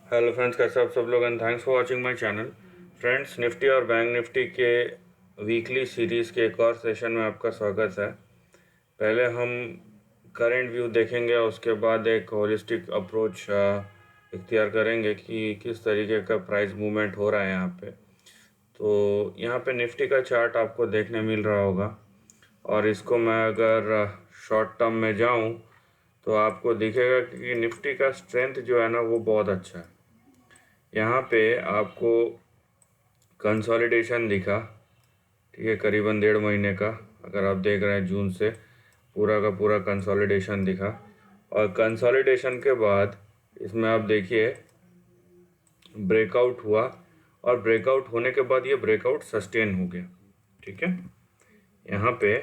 Hello friends, कैसे आप सब लोग and thanks for watching my channel. Friends, Nifty और बैंक निफ्टी के वीकली सीरीज़ के एक और सेशन में आपका स्वागत है। पहले हम करंट व्यू देखेंगे और उसके बाद एक होलिस्टिक अप्रोच इख्तियार करेंगे कि किस तरीके का प्राइस मूवमेंट हो रहा है यहाँ पे। तो यहाँ पे निफ्टी का चार्ट आपको देखने मिल रहा होगा और इसको मैं अगर शॉर्ट टर्म में जाऊँ तो आपको दिखेगा कि निफ्टी का स्ट्रेंथ जो है ना वो बहुत अच्छा है। यहाँ पे आपको कंसोलिडेशन दिखा, ठीक है, करीबन 1.5 महीने का। अगर आप देख रहे हैं जून से पूरा का पूरा कंसोलिडेशन दिखा और कंसोलिडेशन के बाद इसमें आप देखिए ब्रेकआउट हुआ और ब्रेकआउट होने के बाद ये ब्रेकआउट सस्टेन हो गया। ठीक है, यहाँ पे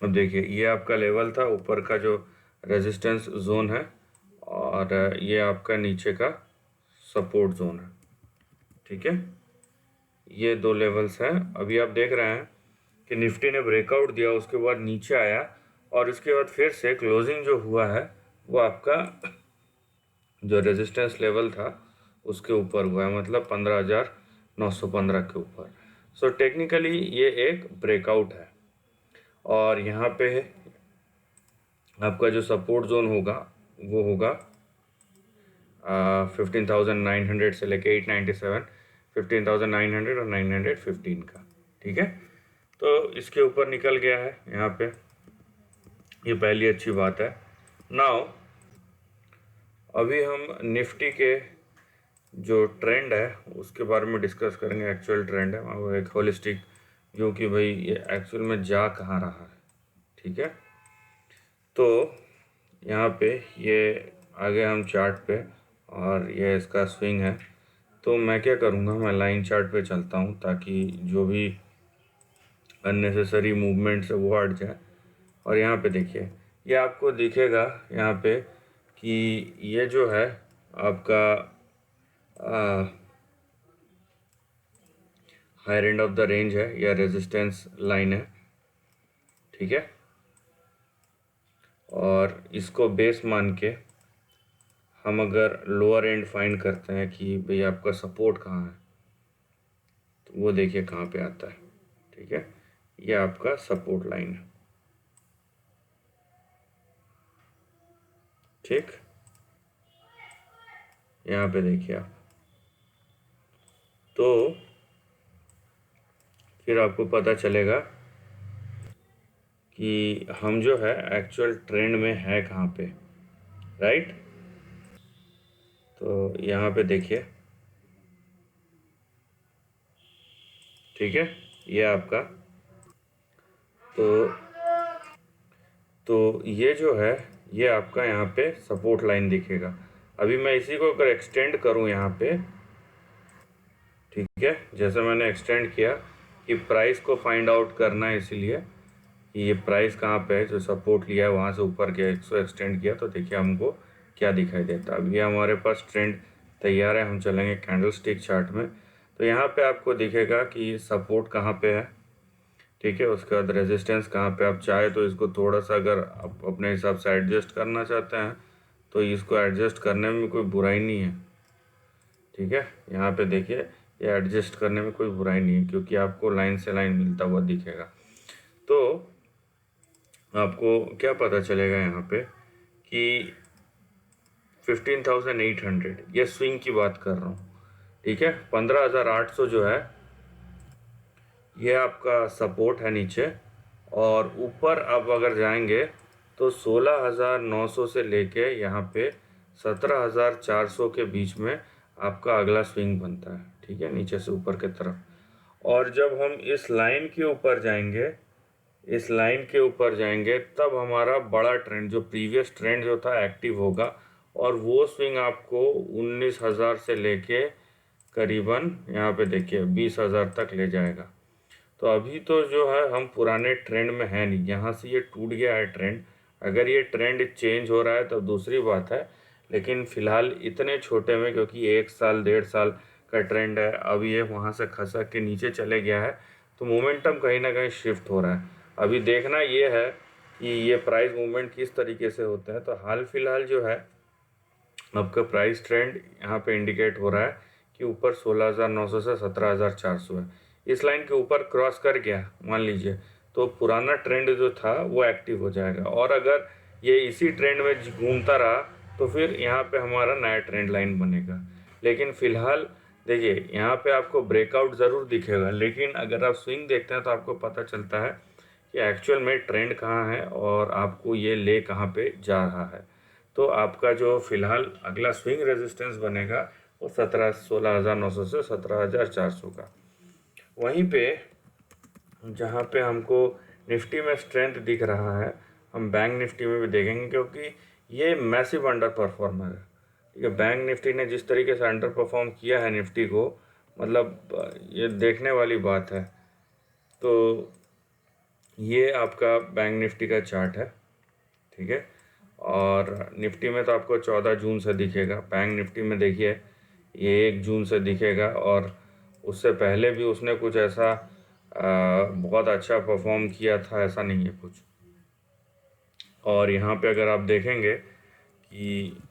अब देखिए ये आपका लेवल था, ऊपर का जो रेजिस्टेंस जोन है और ये आपका नीचे का सपोर्ट जोन है। ठीक है, ये दो लेवल्स हैं। अभी आप देख रहे हैं कि निफ्टी ने ब्रेकआउट दिया, उसके बाद नीचे आया और उसके बाद फिर से क्लोजिंग जो हुआ है वो आपका जो रेजिस्टेंस लेवल था उसके ऊपर हुआ है, मतलब 15,915 के ऊपर। सो टेक्निकली ये एक ब्रेकआउट है और यहाँ पे आपका जो सपोर्ट जोन होगा वो होगा 15,900 से लेके 897, 15,900 और 915 का। ठीक है, तो इसके ऊपर निकल गया है यहाँ पे, ये पहली अच्छी बात है। नाउ अभी हम निफ्टी के जो ट्रेंड है उसके बारे में डिस्कस करेंगे। एक्चुअल ट्रेंड है वो एक होलिस्टिक जो कि भाई ये एक्चुअल में जा कहाँ रहा है। ठीक है, तो यहाँ पे ये आगे हम चार्ट पे और ये इसका स्विंग है। तो मैं क्या करूँगा, मैं लाइन चार्ट पे चलता हूँ ताकि जो भी अननेसेसरी मूवमेंट्स है वो हट जाए। और यहाँ पे देखिए ये आपको दिखेगा यहाँ पे कि ये जो है आपका higher end of the range है या रेजिस्टेंस लाइन है। ठीक है, और इसको बेस मान के हम अगर लोअर एंड फाइंड करते हैं कि भाई आपका सपोर्ट कहाँ है, तो वो देखिए कहाँ पे आता है। ठीक है, ये आपका सपोर्ट लाइन है। ठीक, यहाँ पे देखिए आप, तो फिर आपको पता चलेगा कि हम जो है एक्चुअल ट्रेंड में है कहाँ पे। राइट, तो यहाँ पे देखिए, ठीक है, ये आपका तो ये जो है ये आपका यहाँ पे सपोर्ट लाइन दिखेगा। अभी मैं इसी को अगर एक्सटेंड करूँ यहाँ पे, ठीक है, जैसे मैंने एक्सटेंड किया कि प्राइस को फाइंड आउट करना है, इसीलिए कि ये प्राइस कहाँ पे है, जो सपोर्ट लिया है वहाँ से ऊपर गया, 100 एक्सटेंड किया तो देखिए हमको क्या दिखाई देता है। अब ये हमारे पास ट्रेंड तैयार है, हम चलेंगे कैंडल स्टिक चार्ट में। तो यहाँ पे आपको दिखेगा कि सपोर्ट कहाँ पे है, ठीक है, उसके बाद रेजिस्टेंस कहाँ पे। आप चाहे तो इसको थोड़ा सा अगर आप अपने हिसाब से एडजस्ट करना चाहते हैं तो इसको एडजस्ट करने में कोई बुराई नहीं है। ठीक है, यहाँ पे देखिए ये एडजस्ट करने में कोई बुराई नहीं है क्योंकि आपको लाइन से लाइन मिलता हुआ दिखेगा। तो आपको क्या पता चलेगा यहाँ पे कि 15,800 ये स्विंग की बात कर रहा हूँ। ठीक है, 15,800 जो है ये आपका सपोर्ट है नीचे, और ऊपर अब अगर जाएंगे तो 16,900 से लेके यहाँ पे 17,400 के बीच में आपका अगला स्विंग बनता है। ठीक है, नीचे से ऊपर की तरफ। और जब हम इस लाइन के ऊपर जाएंगे, इस लाइन के ऊपर जाएंगे तब हमारा बड़ा ट्रेंड, जो प्रीवियस ट्रेंड जो था, एक्टिव होगा और वो स्विंग आपको 19,000 से लेके करीबन यहाँ पे देखिए 20,000 तक ले जाएगा। तो अभी तो जो है हम पुराने ट्रेंड में है नहीं, यहाँ से ये टूट गया है ट्रेंड। अगर ये ट्रेंड चेंज हो रहा है तो दूसरी बात है, लेकिन फ़िलहाल इतने छोटे में, क्योंकि 1 साल 1.5 साल का ट्रेंड है, अभी ये वहाँ से खसक के नीचे चले गया है तो मोमेंटम कहीं ना कहीं शिफ्ट हो रहा है। अभी देखना ये है कि ये प्राइस मूवमेंट किस तरीके से होता है। तो हाल फिलहाल जो है आपका प्राइस ट्रेंड यहाँ पे इंडिकेट हो रहा है कि ऊपर 16,900 से 17,400 है। इस लाइन के ऊपर क्रॉस कर गया मान लीजिए तो पुराना ट्रेंड जो था वो एक्टिव हो जाएगा, और अगर ये इसी ट्रेंड में घूमता रहा तो फिर यहाँ पे हमारा नया ट्रेंड लाइन बनेगा। लेकिन फिलहाल देखिए यहाँ पे आपको ब्रेकआउट ज़रूर दिखेगा, लेकिन अगर आप स्विंग देखते हैं तो आपको पता चलता है कि एक्चुअल में ट्रेंड कहाँ है और आपको ये ले कहाँ पे जा रहा है। तो आपका जो फिलहाल अगला स्विंग रेजिस्टेंस बनेगा वो 16,900 से 17,400 का। वहीं पे जहाँ पे हमको निफ्टी में स्ट्रेंथ दिख रहा है, हम बैंक निफ्टी में भी देखेंगे, क्योंकि ये मैसिव अंडर परफॉर्मर है। ठीक है, बैंक निफ्टी ने जिस तरीके से अंडर परफॉर्म किया है निफ्टी को, मतलब ये देखने वाली बात है। तो ये आपका बैंक निफ्टी का चार्ट है। ठीक है, और निफ्टी में तो आपको 14 जून से दिखेगा, बैंक निफ्टी में देखिए ये 1 जून से दिखेगा, और उससे पहले भी उसने कुछ ऐसा बहुत अच्छा परफॉर्म किया था, ऐसा नहीं है कुछ। और यहाँ पे अगर आप देखेंगे कि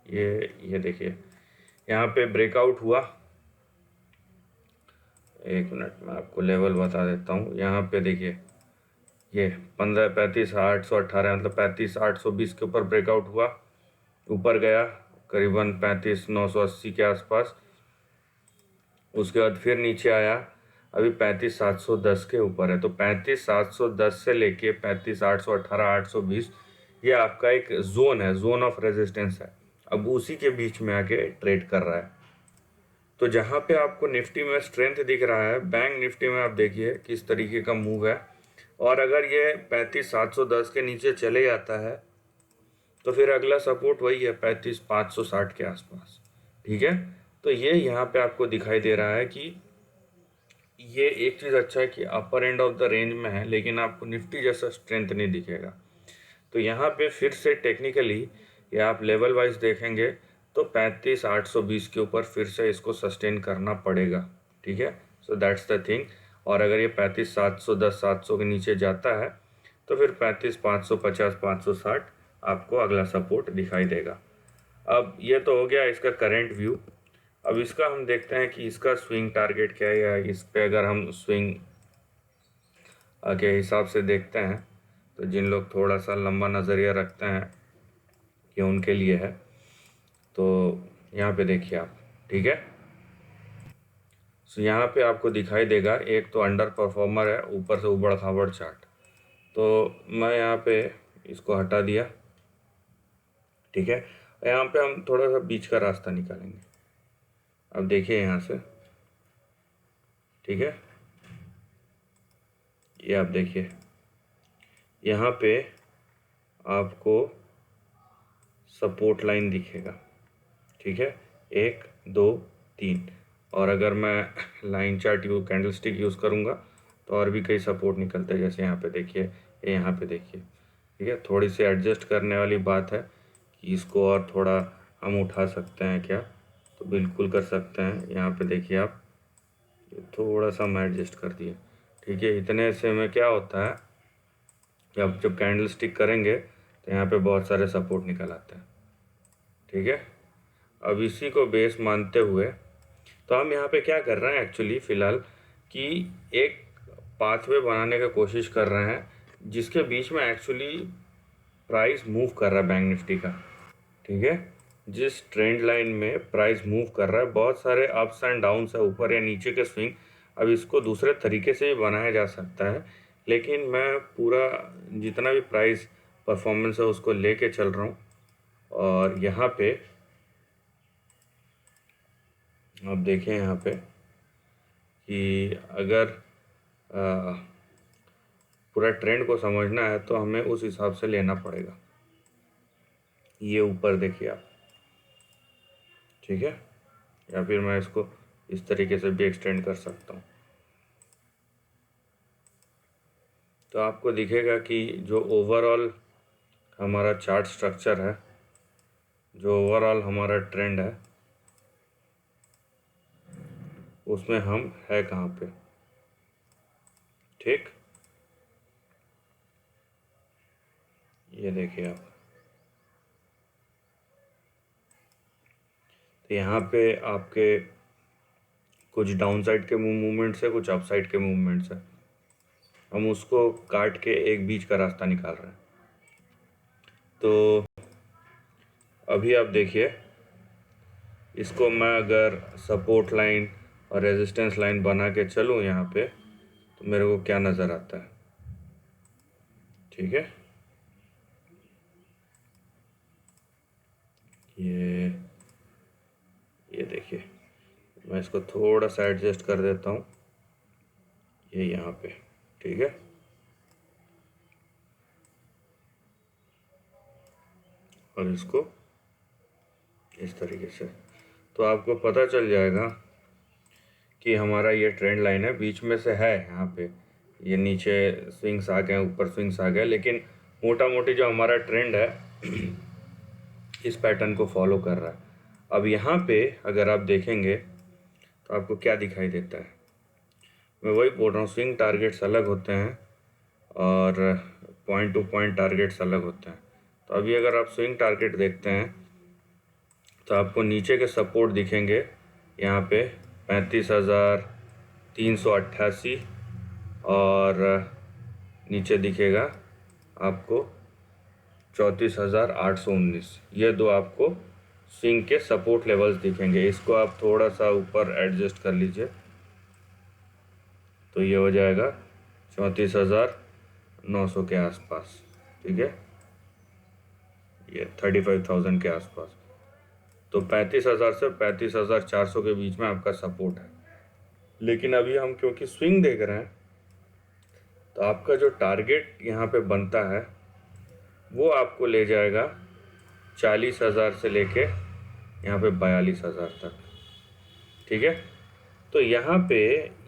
ये देखिए यहाँ पे ब्रेकआउट हुआ, एक मिनट मैं आपको लेवल बता देता हूँ। यहाँ पे देखिए ये 15,35,818 मतलब 35,820 के ऊपर ब्रेकआउट हुआ, ऊपर गया करीबन 35,980 के आसपास। उसके बाद फिर नीचे आया, अभी 35,710 के ऊपर है। तो 35,710 से लेके 35,818 820 ये आपका एक जोन है, जोन ऑफ रेजिस्टेंस है। अब उसी के बीच में आके ट्रेड कर रहा है। तो जहाँ पे आपको निफ्टी में स्ट्रेंथ दिख रहा है, बैंक निफ्टी में आप देखिए किस तरीके का मूव है। और अगर ये 35,710 के नीचे चले जाता है तो फिर अगला सपोर्ट वही है 35,560 के आसपास। ठीक है, तो ये यहाँ पे आपको दिखाई दे रहा है कि ये एक चीज़ अच्छा है कि अपर एंड ऑफ द रेंज में है, लेकिन आपको निफ्टी जैसा स्ट्रेंथ नहीं दिखेगा। तो यहाँ पे फिर से टेक्निकली या आप लेवल वाइज देखेंगे तो 35,820 के ऊपर फिर से इसको सस्टेन करना पड़ेगा। ठीक है, सो दैट्स द थिंग। और अगर ये 35,710 700 के नीचे जाता है तो फिर 35,550 560 आपको अगला सपोर्ट दिखाई देगा। अब ये तो हो गया इसका करंट व्यू। अब इसका हम देखते हैं कि इसका स्विंग टारगेट क्या है, या इस पे अगर हम स्विंग के हिसाब से देखते हैं तो जिन लोग थोड़ा सा लंबा नज़रिया रखते हैं ये उनके लिए है। तो यहाँ पे देखिए आप, ठीक है, सो यहाँ पे आपको दिखाई देगा एक तो अंडर परफॉर्मर है, ऊपर से उबड़ खाबड़ चार्ट। तो मैं यहाँ पे इसको हटा दिया। ठीक है, यहाँ पे हम थोड़ा सा बीच का रास्ता निकालेंगे। अब देखिए यहाँ से, ठीक है, ये आप देखिए यहाँ पे आपको सपोर्ट लाइन दिखेगा। ठीक है, 1 2 3, और अगर मैं line chart candle stick use करूँगा तो और भी कई सपोर्ट निकलते हैं, जैसे यहाँ पे देखिए, ये यहाँ पे देखिए। ठीक है, थोड़ी सी एडजस्ट करने वाली बात है कि इसको और थोड़ा हम उठा सकते हैं क्या, तो बिल्कुल कर सकते हैं। यहाँ पे देखिए आप, थोड़ा सा हम एडजस्ट कर दिए। ठीक है, इतने से में क्या होता है कि आप जब कैंडल स्टिक करेंगे तो यहाँ पे बहुत सारे सपोर्ट निकल आते हैं। ठीक है, अब इसी को बेस मानते हुए तो हम यहाँ पे क्या कर रहे हैं एक्चुअली फ़िलहाल कि एक पाथवे बनाने का कोशिश कर रहे हैं जिसके बीच में एक्चुअली प्राइस मूव कर रहा है बैंक निफ्टी का। ठीक है, जिस ट्रेंड लाइन में प्राइस मूव कर रहा है, बहुत सारे अप्स एंड डाउन्स है, ऊपर या नीचे के स्विंग। अब इसको दूसरे तरीके से भी बनाया जा सकता है, लेकिन मैं पूरा जितना भी प्राइस परफॉर्मेंस है उसको लेके चल रहा हूँ। और यहाँ पे आप देखें यहाँ पे कि अगर पूरा ट्रेंड को समझना है तो हमें उस हिसाब से लेना पड़ेगा। ये ऊपर देखिए आप, ठीक है, या फिर मैं इसको इस तरीके से भी एक्सटेंड कर सकता हूँ। तो आपको दिखेगा कि जो ओवरऑल हमारा चार्ट स्ट्रक्चर है, जो ओवरऑल हमारा ट्रेंड है, उसमें हम है कहाँ पे। ठीक, ये देखिए आप, यहाँ पे आपके कुछ डाउन साइड के मूवमेंट्स है, कुछ अप साइड के मूवमेंट्स है। हम उसको काट के एक बीच का रास्ता निकाल रहे हैं। तो अभी आप देखिए, इसको मैं अगर सपोर्ट लाइन और रेजिस्टेंस लाइन बना के चलूँ यहाँ पे, तो मेरे को क्या नज़र आता है। ठीक है, ये देखिए, मैं इसको थोड़ा सा एडजस्ट कर देता हूँ, ये यहाँ पे। ठीक है, और इसको इस तरीके से, तो आपको पता चल जाएगा कि हमारा ये ट्रेंड लाइन है, बीच में से है यहाँ पे, ये नीचे स्विंग्स आ गए, ऊपर स्विंग्स आ गए, लेकिन मोटा मोटी जो हमारा ट्रेंड है इस पैटर्न को फॉलो कर रहा है। अब यहाँ पे अगर आप देखेंगे तो आपको क्या दिखाई देता है। मैं वही बोल रहा हूँ, स्विंग टारगेट्स अलग होते हैं और पॉइंट टू पॉइंट टारगेट्स अलग होते हैं। तो अभी अगर आप स्विंग टारगेट देखते हैं तो आपको नीचे के सपोर्ट दिखेंगे यहाँ पे 35,388 और नीचे दिखेगा आपको 34,819। ये दो आपको स्विंग के सपोर्ट लेवल्स दिखेंगे। इसको आप थोड़ा सा ऊपर एडजस्ट कर लीजिए तो ये हो जाएगा 34,900 के आसपास। ठीक है, ये 35,000 के आसपास। तो 35,000 से 35,400 के बीच में आपका सपोर्ट है। लेकिन अभी हम क्योंकि स्विंग देख रहे हैं तो आपका जो टारगेट यहाँ पे बनता है वो आपको ले जाएगा 40,000 से लेके यहाँ पे 42,000 तक। ठीक है, तो यहाँ पे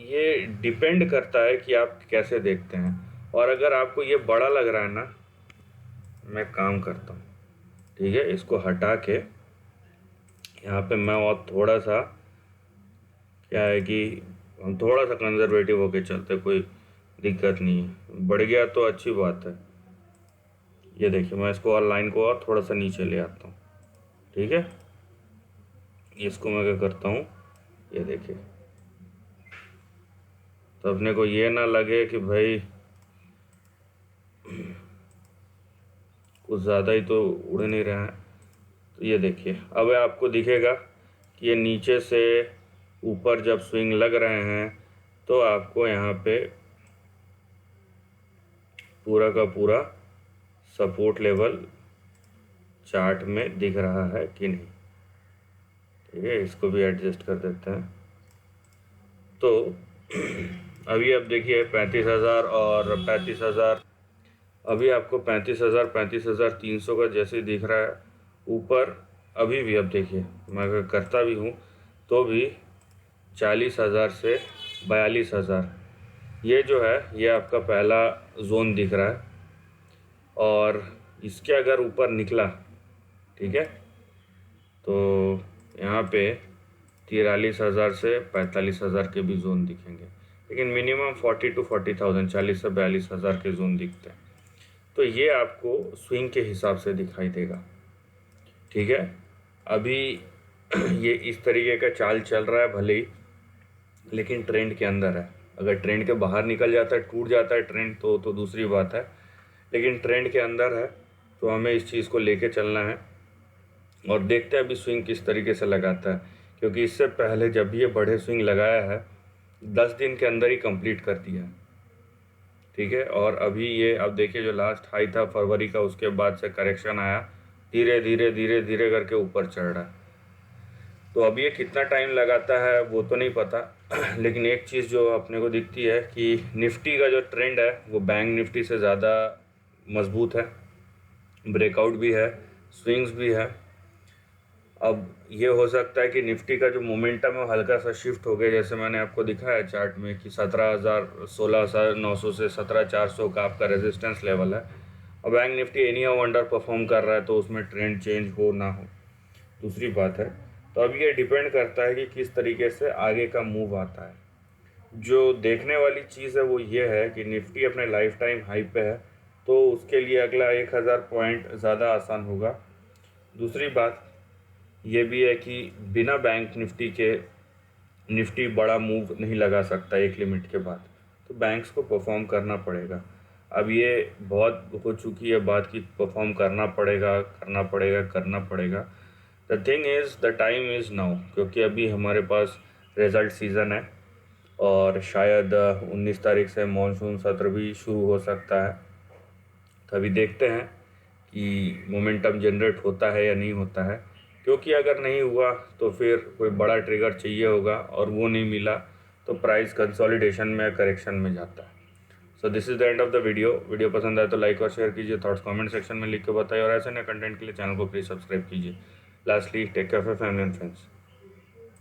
ये डिपेंड करता है कि आप कैसे देखते हैं। और अगर आपको ये बड़ा लग रहा है ना, मैं काम करता हूँ। ठीक है, इसको हटा के यहाँ पे मैं और थोड़ा सा, क्या है कि हम थोड़ा सा कंजर्वेटिव होके चलते, कोई दिक्कत नहीं है। बढ़ गया तो अच्छी बात है। ये देखिए, मैं इसको और लाइन को और थोड़ा सा नीचे ले आता हूँ। ठीक है, इसको मैं क्या करता हूँ, ये देखिए, तो अपने को ये ना लगे कि भाई कुछ ज़्यादा ही तो उड़ नहीं रहा है। तो ये देखिए, अब आपको दिखेगा कि ये नीचे से ऊपर जब स्विंग लग रहे हैं तो आपको यहाँ पे पूरा का पूरा सपोर्ट लेवल चार्ट में दिख रहा है कि नहीं। ठीक है, इसको भी एडजस्ट कर देते हैं। तो अभी आप देखिए 35,000 और 35,000, अभी आपको 35,000 35,300 का जैसे दिख रहा है ऊपर। अभी भी अब देखिए, मैं अगर करता भी हूँ तो भी 40,000 से 42,000, ये जो है ये आपका पहला जोन दिख रहा है। और इसके अगर ऊपर निकला, ठीक है, तो यहाँ पे 43,000 से 45,000 के भी जोन दिखेंगे, लेकिन मिनिमम 40 to 40,000, 40 से 42,000 के जोन दिखते हैं। तो ये आपको स्विंग के हिसाब से दिखाई देगा। ठीक है, अभी ये इस तरीके का चाल चल रहा है भले ही, लेकिन ट्रेंड के अंदर है। अगर ट्रेंड के बाहर निकल जाता है, टूट जाता है ट्रेंड, तो दूसरी बात है, लेकिन ट्रेंड के अंदर है तो हमें इस चीज़ को लेके चलना है। और देखते हैं अभी स्विंग किस तरीके से लगाता है, क्योंकि इससे पहले जब भी ये बड़े स्विंग लगाया है 10 दिन के अंदर ही कंप्लीट कर दिया है। ठीक है, और अभी ये अब देखिए, जो लास्ट हाई था फरवरी का, उसके बाद से करेक्शन आया, धीरे धीरे धीरे धीरे करके ऊपर चढ़ रहा है। तो अब ये कितना टाइम लगाता है वो तो नहीं पता, लेकिन एक चीज़ जो अपने को दिखती है कि निफ्टी का जो ट्रेंड है वो बैंक निफ्टी से ज़्यादा मजबूत है, ब्रेकआउट भी है, स्विंग्स भी है। अब ये हो सकता है कि निफ्टी का जो मोमेंटम है हल्का सा शिफ्ट हो गया, जैसे मैंने आपको दिखाया चार्ट में कि 16,900 से 17,400 का आपका रेजिस्टेंस लेवल है। और bank Nifty any how under perform कर रहा है, तो उसमें ट्रेंड चेंज हो ना हो दूसरी बात है। तो अब ये डिपेंड करता है कि किस तरीके से आगे का मूव आता है। जो देखने वाली चीज़ है वो ये है कि निफ्टी अपने लाइफ टाइम हाई पे है, तो उसके लिए अगला 1,000 पॉइंट ज़्यादा आसान होगा। दूसरी बात, ये भी है कि बिना बैंक निफ्टी के निफ्टी बड़ा मूव नहीं लगा सकता एक लिमिट के बाद, तो बैंक्स को परफॉर्म करना पड़ेगा। अब ये बहुत हो चुकी है बात कि परफॉर्म करना पड़ेगा करना पड़ेगा करना पड़ेगा। The thing is the time is now, क्योंकि अभी हमारे पास रिज़ल्ट सीज़न है और शायद 19 तारीख से मॉनसून सत्र भी शुरू हो सकता है। तो अभी देखते हैं कि मोमेंटम जनरेट होता है या नहीं होता है, क्योंकि अगर नहीं हुआ तो फिर कोई बड़ा ट्रिगर चाहिए होगा और वो नहीं मिला तो प्राइस कंसोलिडेशन में करेक्शन में जाता है। So this is the end of the video पसंद आए तो लाइक और शेयर कीजिए, थॉट्स कमेंट सेक्शन में लिख के बताइए और ऐसे नए कंटेंट के लिए चैनल को प्लीज़ सब्सक्राइब कीजिए। Lastly take care of family and friends.